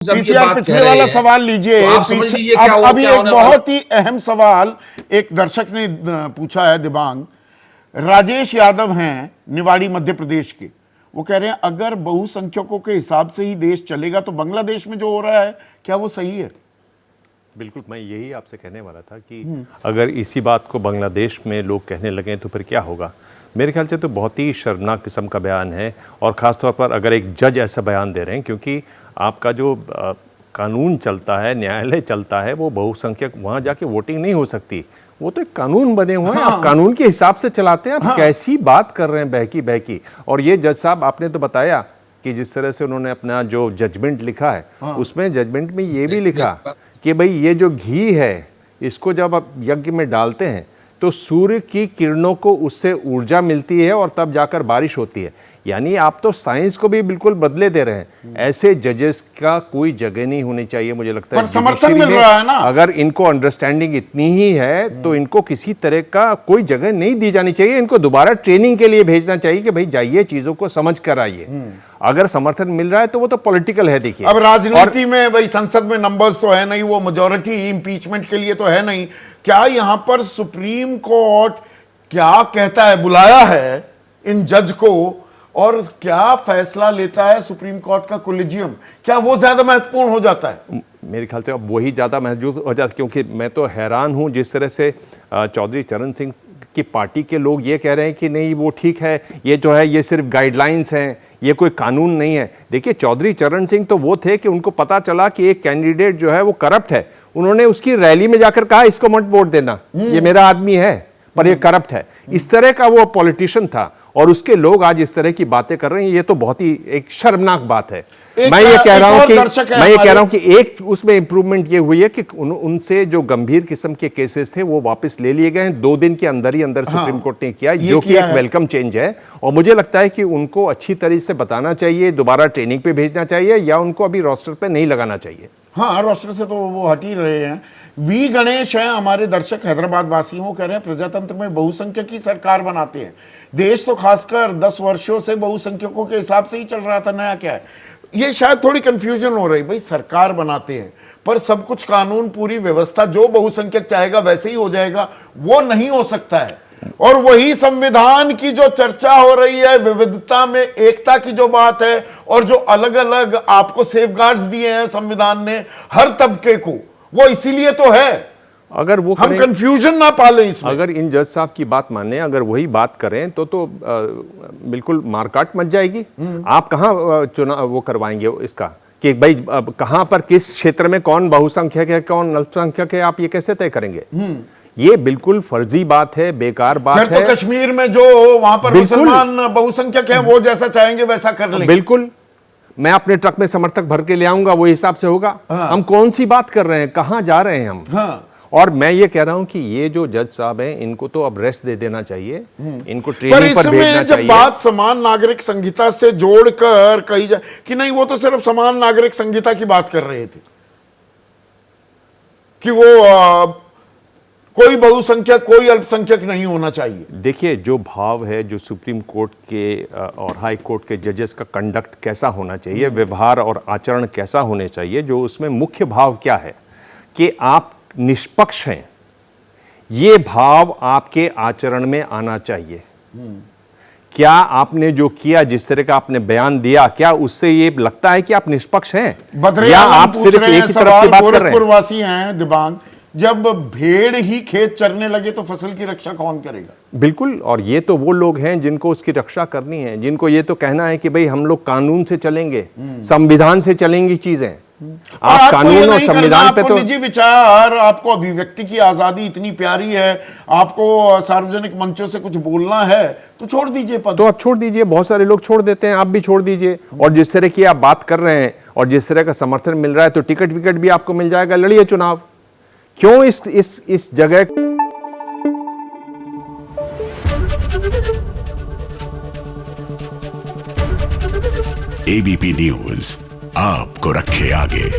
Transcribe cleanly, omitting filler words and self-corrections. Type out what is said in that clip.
PCR पिछले वाला सवाल लीजिए। अभी एक बहुत ही अहम सवाल एक दर्शक ने पूछा है, दिबांग राजेश यादव हैं निवाड़ी मध्य प्रदेश के। वो कह रहे हैं अगर बहुसंख्यकों के हिसाब से ही देश चलेगा तो बांग्लादेश में जो हो रहा है क्या वो सही है? बिल्कुल, मैं यही आपसे कहने वाला था कि अगर इसी बात को बांग्लादेश में लोग कहने लगे तो फिर क्या होगा। मेरे ख्याल से तो बहुत ही शर्मनाक किस्म का बयान है, और ख़ासतौर पर अगर एक जज ऐसा बयान दे रहे हैं, क्योंकि आपका जो कानून चलता है, न्यायालय चलता है, वो बहुसंख्यक वहाँ जाके वोटिंग नहीं हो सकती। वो तो एक कानून बने हुए हैं, आप कानून के हिसाब से चलाते हैं। आप कैसी बात कर रहे हैं बहकी बहकी। और ये जज साहब आपने तो बताया कि जिस तरह से उन्होंने अपना जो जजमेंट लिखा है, उसमें जजमेंट में ये भी लिखा कि भाई ये जो घी है इसको जब आप यज्ञ में डालते हैं तो सूर्य की किरणों को उससे ऊर्जा मिलती है और तब जाकर बारिश होती है। यानी आप तो साइंस को भी बिल्कुल बदले दे रहे हैं। ऐसे जजेस का कोई जगह नहीं होनी चाहिए, मुझे लगता है। पर समर्थन मिल रहा है ना। अगर इनको अंडरस्टैंडिंग इतनी ही है तो इनको किसी तरह का कोई जगह नहीं दी जानी चाहिए। इनको दोबारा ट्रेनिंग के लिए भेजना चाहिए कि भाई जाइए, चीजों को समझ कर आइए। अगर समर्थन मिल रहा है तो वो तो पॉलिटिकल है। देखिए, अब राजनीति में भाई संसद में नंबर्स तो है नहीं, वो मेजॉरिटी इंपीचमेंट के लिए तो है नहीं। क्या यहां पर सुप्रीम कोर्ट क्या कहता है, बुलाया है इन जज को, और क्या फैसला लेता है सुप्रीम कोर्ट का कोलिजियम, क्या वो ज्यादा महत्वपूर्ण हो जाता है? मेरे ख्याल से अब वही ज्यादा महत्वपूर्ण हो जाता है, क्योंकि मैं तो हैरान हूं जिस तरह से चौधरी चरण सिंह की पार्टी के लोग ये कह रहे हैं कि नहीं वो ठीक है, ये जो है ये सिर्फ गाइडलाइंस हैं, ये कोई कानून नहीं है। देखिए, चौधरी चरण सिंह तो वो थे कि उनको पता चला कि एक कैंडिडेट जो है वो करप्ट है, उन्होंने उसकी रैली में जाकर कहा इसको मत वोट देना, ये मेरा आदमी है पर ये करप्ट है। इस तरह का वो पॉलिटिशियन था, और उसके लोग आज इस तरह की बातें कर रहे हैं। ये तो बहुत ही एक शर्मनाक बात है। मैं ये कह रहा हूं कि एक उसमें इंप्रूवमेंट ये हुई है कि उनसे जो गंभीर किस्म के केसेस थे वो वापस ले लिए गए हैं। 2 दिन के अंदर ही अंदर सुप्रीम कोर्ट ने किया, जो कि एक वेलकम चेंज है। और मुझे लगता है कि उनको अच्छी तरह से बताना चाहिए, दोबारा ट्रेनिंग पे भेजना चाहिए, या उनको अभी रोस्टर पे नहीं लगाना चाहिए। हाँ, रोस्टर से तो वो हट ही रहे हैं। वी गणेश हैं हमारे दर्शक, हैदराबाद वासी हो, कह रहे हैं प्रजातंत्र में बहुसंख्यक की सरकार बनाते हैं। देश तो खासकर 10 वर्षों से बहुसंख्यकों के हिसाब से ही चल रहा था, नया क्या है? ये शायद थोड़ी कंफ्यूजन हो रही। भाई सरकार बनाते हैं पर सब कुछ कानून, पूरी व्यवस्था जो बहुसंख्यक चाहेगा वैसे ही हो जाएगा, वो नहीं हो सकता है। और वही संविधान की जो चर्चा हो रही है, विविधता में एकता की जो बात है, और जो अलग अलग आपको सेफगार्ड्स दिए हैं संविधान ने हर तबके को, वो इसीलिए तो है। अगर वो हम कंफ्यूजन ना पालें इसमें। अगर इन जज साहब की बात माने, अगर वही बात करें तो बिल्कुल मारकाट मच जाएगी। आप कहाँ चुनाव वो करवाएंगे इसका कि भाई कहां पर किस क्षेत्र में कौन बहुसंख्यक है कौन अल्पसंख्यक है, आप ये कैसे तय करेंगे? ये बिल्कुल फर्जी बात है, बेकार बात है। तो कश्मीर में जो वहां पर मुसलमान बहुसंख्यक हैं वो जैसा चाहेंगे वैसा कर लेंगे। बिल्कुल, मैं अपने ट्रक में समर्थक भर के ले आऊंगा, वो हिसाब से होगा। हम कौन सी बात कर रहे हैं, कहां जा रहे हैं हम? और मैं ये कह रहा हूं कि ये जो जज साहब हैं इनको तो अब रेस्ट दे देना चाहिए, इनको ट्रेनिंग पर भेजना चाहिए। जब बात समान नागरिक संहिता से जोड़कर कही जाए कि नहीं, वो तो सिर्फ समान नागरिक संहिता की बात कर रहे थे कि वो कोई बहुसंख्यक कोई अल्पसंख्यक नहीं होना चाहिए। देखिए, जो भाव है, जो सुप्रीम कोर्ट के और हाई कोर्ट के जजेस का कंडक्ट कैसा होना चाहिए, व्यवहार और आचरण कैसा होने चाहिए, जो उसमें मुख्य भाव क्या है कि आप निष्पक्ष हैं, ये भाव आपके आचरण में आना चाहिए। क्या आपने जो किया, जिस तरह का आपने बयान दिया, क्या उससे ये लगता है कि आप निष्पक्ष हैं, या आप सिर्फ एक ही तरफ की बात कर रहे हैं? वासी हैं दिबांग, जब भेड़ ही खेत चरने लगे तो फसल की रक्षा कौन करेगा? बिल्कुल, और ये तो वो लोग हैं जिनको उसकी रक्षा करनी है, जिनको ये तो कहना है कि भाई हम लोग कानून से चलेंगे, संविधान से चलेंगी चीजें। आप कानून और संविधान पे तो निजी विचार, आपको अभिव्यक्ति की आजादी इतनी प्यारी है, आपको सार्वजनिक मंचों से कुछ बोलना है तो छोड़ दीजिए पद। तो आप छोड़ दीजिए, बहुत सारे लोग छोड़ देते हैं, आप भी छोड़ दीजिए। और जिस तरह की आप बात कर रहे हैं और जिस तरह का समर्थन मिल रहा है तो टिकट विकट भी आपको मिल जाएगा, लड़िए चुनाव। क्यों इस जगह एबीपी न्यूज आपको रखे आगे।